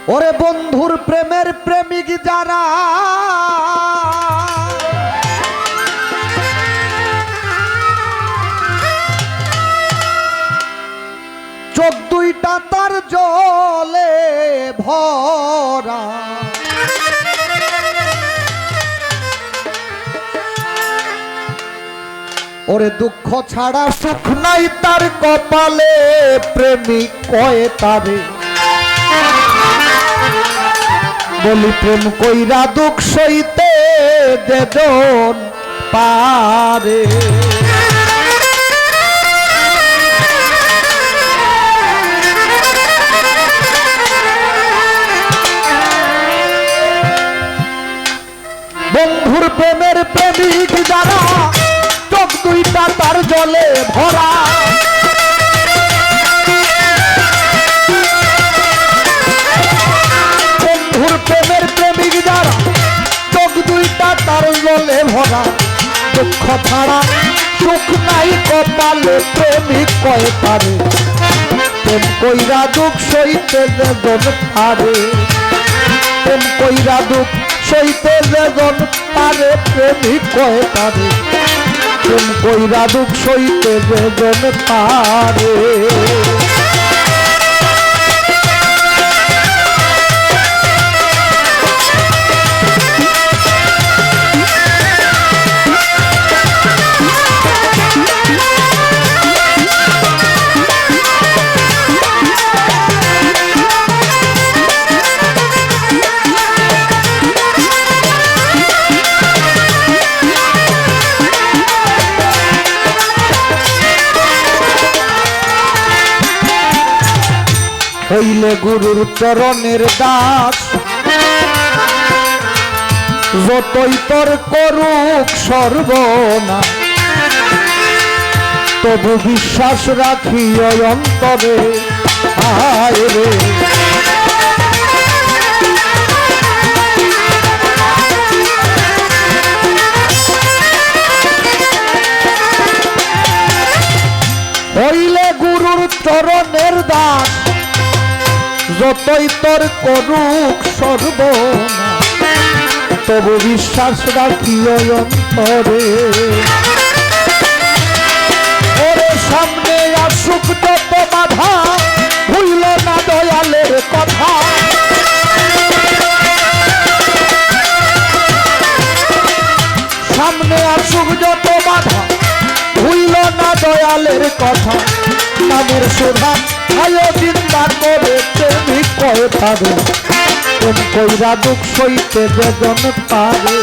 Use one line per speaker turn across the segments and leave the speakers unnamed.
ওরে বন্ধুর প্রেমের প্রেমিক যারা চোখ দুইটা তার জলে ভরা ওরে দুঃখ ছাড়া সুখ নাই তার কপালে প্রেমিক কয়ে তারে বলি প্রেম কইরা দুঃখ সইতে দেজন পারে বন্ধুর প্রেমের প্রেমিক যারা চোখ দুইটা তার জলে ভরা বন্ধুর প্রেমের প্রেমিক যারা চোখ দুইটা তার জলে ভরা দুঃখ ছাড়া সুখ নাই কপালে প্রেমিক কয়ে পারে প্রেম কইরা দুঃখ সইতে যেজন পারে প্রেম কইরা দুঃখ সইতে যেজন পারে প্রেমিক কয়ে পারে প্রেম কইরা দুঃখ সইতে যেজন পারে হইলে গুরুর চরণের দাস যতই তোর করুক সর্বনা তবু বিশ্বাস রাখি অন্তরে আয় রে হইলে গুরুর চরণের দাস যতই তোর করুক সর্বনা তবু বিশ্বাস রাখি অন্তরে ওরে সামনে আসুক যত বাধা ভুইল না দয়ালের কথা সামনে আসুক যত বাধা ভুইল না দয়ালের কথা নামের শোভা আয় চিন্তা করে প্রেমিক কয়ে পারে প্রেম কইরা দুঃখ সইতে যেজন পারে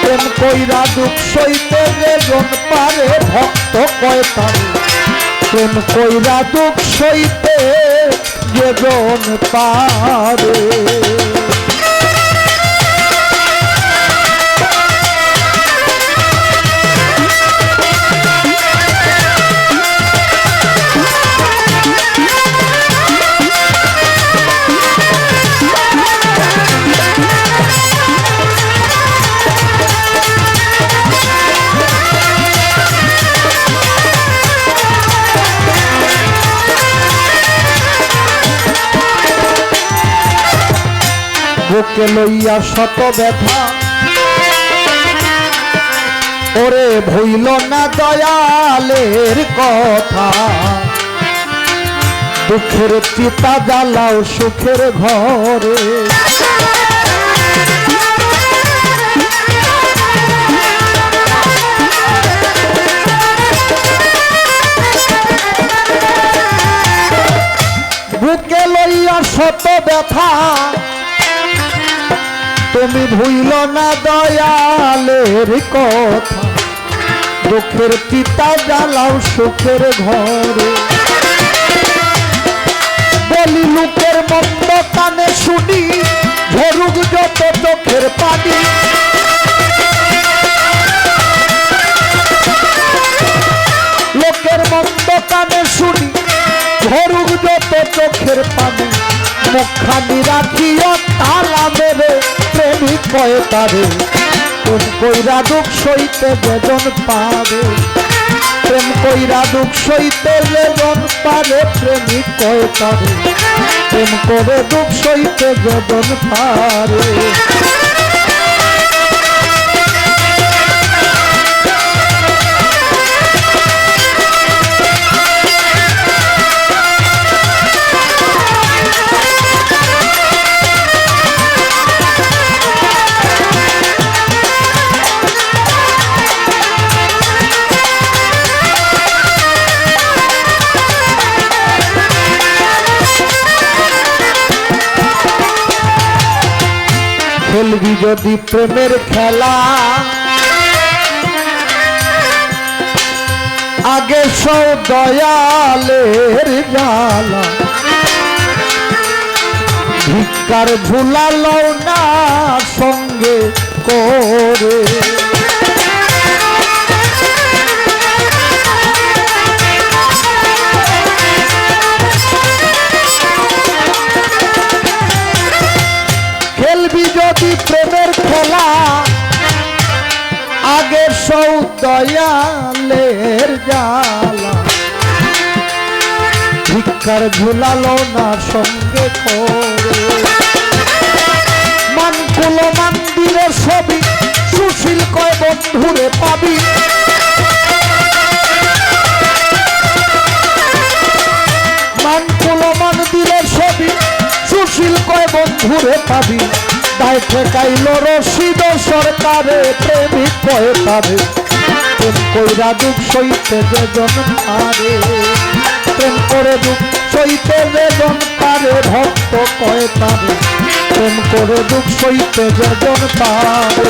প্রেম কইরা দুঃখ সইতে যেজন পারে ভক্ত কয়ে পারে প্রেম কইরা দুঃখ সইতে যেজন পারে বুকে লইয়া শত ব্যথা ওরে ভুইল না দয়ালের কথা দুঃখের চিতা জ্বালাও সুখের ঘরে বুকে লইয়া শত ব্যথা তুমি ভুইল না দয়ালের কথা দুঃখের চিতা জ্বালাও সুখের ঘরে বলি লোকের মন্দ কানে শুনি ঝরুক যত চোখের পানি লোকের মন্দ কানে শুনি ঝরুক যত চোখের পানি মুখখানি রাখিও তালা মেরে প্রেমিক কয়ে তারে প্রেম কইরা দুঃখ সইতে যেজন পারে প্রেম কইরা দুঃখ সইতে যেজন পারে প্রেমিক কয় তারে প্রেম করে দুঃখ সইতে যেজন পারে খেলবি যদি প্রেমের খেলা আগে সৌ দয়ালের জ্বালা ভিক্ষার ঝুলালো না সঙ্গে করে খেলবি যদি প্রেমের খেলা আগে সৌ দয়ালের জ্বালা ভিক্ষার ঝুলালো না সঙ্গে করে মানকুল মন্দিরের ছবি সুশীল কয় বন্ধুরে পাবি মানকুল মন্দিরের ছবি সুশীল কয় বন্ধুরে পাবি দায় ঠেকাইল রশিদ সরকারে প্রেমিক কয় তারে প্রেম কইরা দুঃখ সইতে যেজন পারে প্রেম করে দুঃখ সইতে যেজন পারে ভক্ত কয় তারে প্রেম করে দুঃখ সইতে যেজন পারে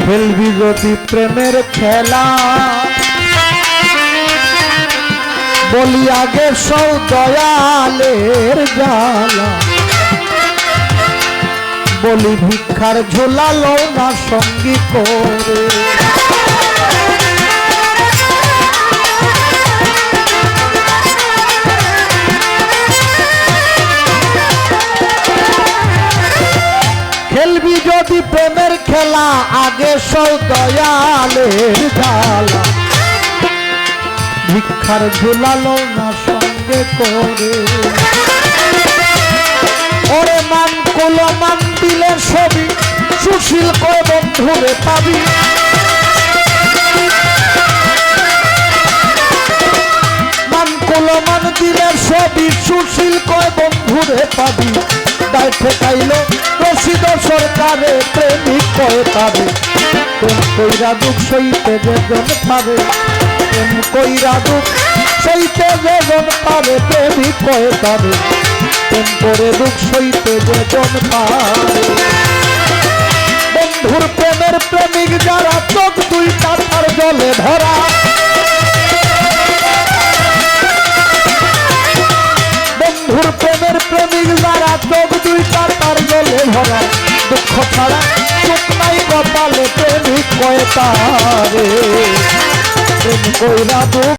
খেলবি যদি প্রেমের খেলা বলি আগে সৌ দয়ালের জ্বালা বলি ভিক্ষার ঝোলালো না সঙ্গী করে খেলবি যদি প্রেমের খেলা আগে সৌ দয়ালের জ্বালা ভিক্ষার ঝুলালো না সঙ্গে করে ওরে মান কুল মন্দিরের ছবি সুশীল কয় বন্ধুরে পাবি মান কুল মন্দিরের ছবি সুশীল কয় বন্ধুরে পাবি দায় ঠেকাইল রশিদ সরকারে প্রেমিক কয় তারে প্রেম কইরা দুঃখ সইতে যেজন পারে প্রেম কইরা দুঃখ সইতে যেজন পারে প্রেমিক কয় তারে প্রেম করে দুঃখ সইতে যেজন পারে বন্ধুর প্রেমের প্রেমিক যারা চোখ দুইটা তার জলে ভরা বন্ধুর প্রেমের প্রেমিক যারা চোখ দুইটা তার জলে ভরা দুঃখ ছাড়া চোখ নাই কপালে প্রেমিক কয় তারে প্রেম কইরা দুঃখ